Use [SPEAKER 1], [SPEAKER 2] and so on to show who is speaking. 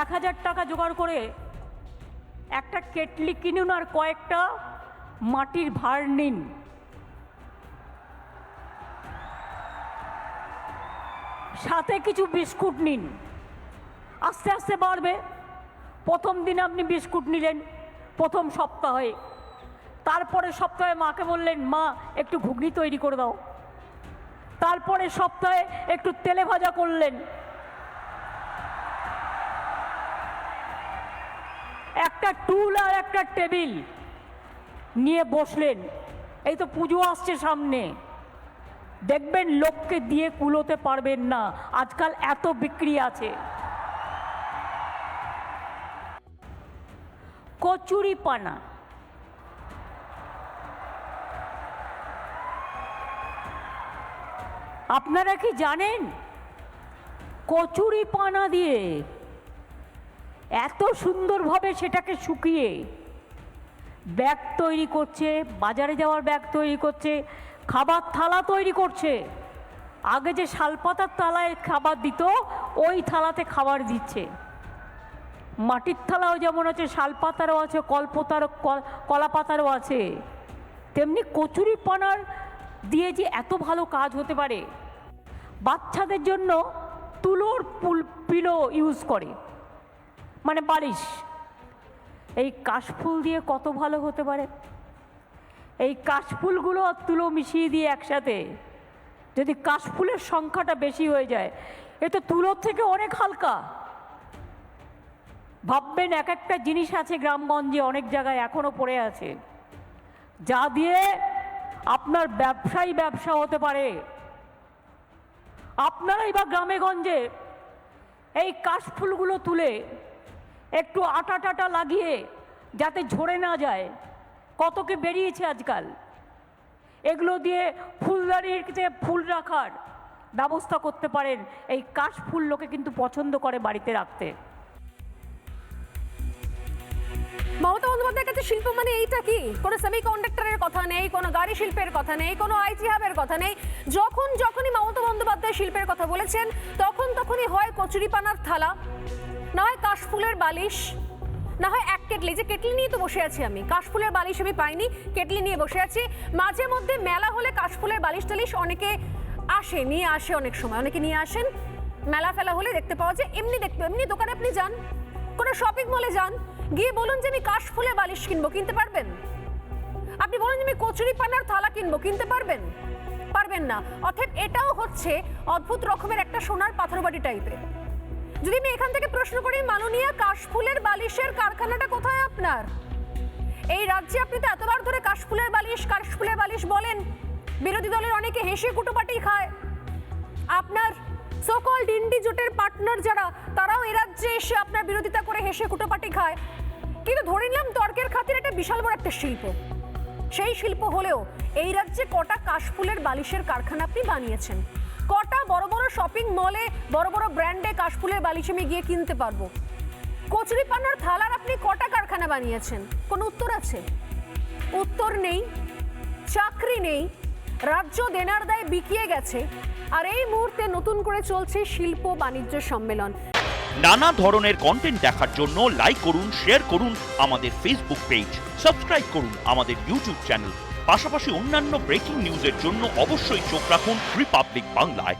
[SPEAKER 1] 1000 টাকা জোগাড় করে একটা কেটলি কিনুন আর কয়েকটা মাটির ভাঁড় নিন। সাথে কিছু বিস্কুট নিন, আস্তে আস্তে বাড়বে। প্রথম দিন আপনি বিস্কুট নিলেন প্রথম সপ্তাহে, তারপরে সপ্তাহে মাকে বললেন মা একটু ঘুগনি তৈরি করে দাও, তারপরে সপ্তাহে একটু তেলে ভাজা করলেন, একটা টুল আর একটা টেবিল নিয়ে বসলেন। এই তো পুজো আসছে সামনে, দেখবেন লোককে দিয়ে কুলোতে পারবেন না, আজকাল এত বিক্রি আছে। কচুরি পানা, আপনারা কি জানেন কচুরি পানা দিয়ে এত সুন্দরভাবে সেটাকে শুকিয়ে ব্যাগ তৈরি করছে, বাজারে যাওয়ার ব্যাগ তৈরি করছে, খাবার থালা তৈরি করছে। আগে যে শালপাতার থালায় খাবার দিত ওই থালাতে খাবার দিচ্ছে। মাটির থালাও যেমন আছে, শালপাতারও আছে, কলা পাতারও আছে, তেমনি কচুরি পানার দিয়ে যে এত ভালো কাজ হতে পারে। বাচ্চাদের জন্য তুলোর পিলো ইউজ করে, মানে বালিশ। এই কাশফুল দিয়ে কত ভালো হতে পারে। এই কাশফুলগুলো আর তুলো মিশিয়ে দিয়ে একসাথে, যদি কাশফুলের সংখ্যাটা বেশি হয়ে যায়, এ তো তুলোর থেকে অনেক হালকা। ভাববেন এক একটা জিনিস আছে গ্রামগঞ্জে অনেক জায়গায় এখনো পড়ে আছে, যা দিয়ে আপনার ব্যবসা হতে পারে। আপনারাই বা গ্রামে গঞ্জে এই কাশফুলগুলো তুলে একটু আটা টাটা লাগিয়ে যাতে ঝরে না যায়, কত কি বেরিয়েছে আজকাল, এগুলো দিয়ে ফুলদানিতে ফুল রাখার ব্যবস্থা করতে পারেন। এই কাশফুল লোকে কিন্তু পছন্দ করে বাড়িতে রাখতে।
[SPEAKER 2] মমতা বন্দ্যোপাধ্যায়ের কাছে শিল্প মানে এইটা কি? কোনো সেমিকন্ডাক্টরের কথা নেই, কোনো গাড়ি শিল্পের কথা নেই, কোনো আইটি হাবের কথা নেই। যখনই মমতা বন্দ্যোপাধ্যায় শিল্পের কথা বলেছেন তখনই হয় কচুরি পানার থালা, না হয় কাশফুলের বালিশ, না হয় এক কেটলি। যে কেটলি নিয়ে তো বসে আছি আমি, কাশফুলের বালিশ আমি পাইনি, কেটলি নিয়ে বসে আছি। মাঝে মধ্যে মেলা হলে কাশফুলের বালিশ টালিশ অনেকে নিয়ে আসে, অনেক সময় অনেকে নিয়ে আসেন। মেলা ফেলা হলে দেখতে পাওয়া যায়। এমনি দোকানে আপনি যান, কোনো শপিং মলে যান, গিয়ে বলুন যে আমি কাশফুলের বালিশ কিনবো, কিনতে পারবেন? আপনি বলুন যে আমি কচুরি পানার থালা কিনবো, কিনতে পারবেন? পারবেন না। অর্থাৎ এটাও হচ্ছে অদ্ভুত রকমের একটা সোনার পাথরবাড়ি টাইপের। যদি আমি এখান থেকে প্রশ্ন করি, মাননীয়া, কাশফুলের বালিশের কারখানাটা কোথায় আপনার? এই রাজ্যে আপনি তো এতবার ধরে কাশফুলের বালিশ বলেন, বিরোধী দলের অনেকে হেসে কুটোপাটি খায়। আপনার সো-কল্ড ইন্ডি জোটের পার্টনার যারা, তারাও এই রাজ্যে এসে আপনার বিরোধিতা করে হেসে কুটোপাটি খায়। কিন্তু ধরে নিলাম তর্কের খাতিরে এটা বিশাল বড় একটা শিল্প। সেই শিল্প হলেও এই রাজ্যে কটা কাশফুলের বালিশের কারখানা আপনি বানিয়েছেন? কটা বড় বড় শপিং মলে বড় বড় ব্র্যান্ডে কাশফুলের বালিশ আমি গিয়ে কিনতে পারবো? কচুরি পানার থালার আপনি কটা কারখানা বানিয়েছেন? কোন উত্তর আছে? উত্তর নেই, চাকরি নেই, রাজ্য দেনার দায় বিকিয়ে গেছে। আর এই মুহূর্তে নতুন করে চলছে শিল্প বাণিজ্য সম্মেলন।
[SPEAKER 3] নানা ধরনের কন্টেন্ট দেখার জন্য লাইক করুন, শেয়ার করুন আমাদের ফেসবুক পেজ, সাবস্ক্রাইব করুন আমাদের ইউটিউব চ্যানেল। পাশাপাশি অন্যান্য ব্রেকিং নিউজের জন্য অবশ্যই চোখ রাখুন রিপাবলিক বাংলায়।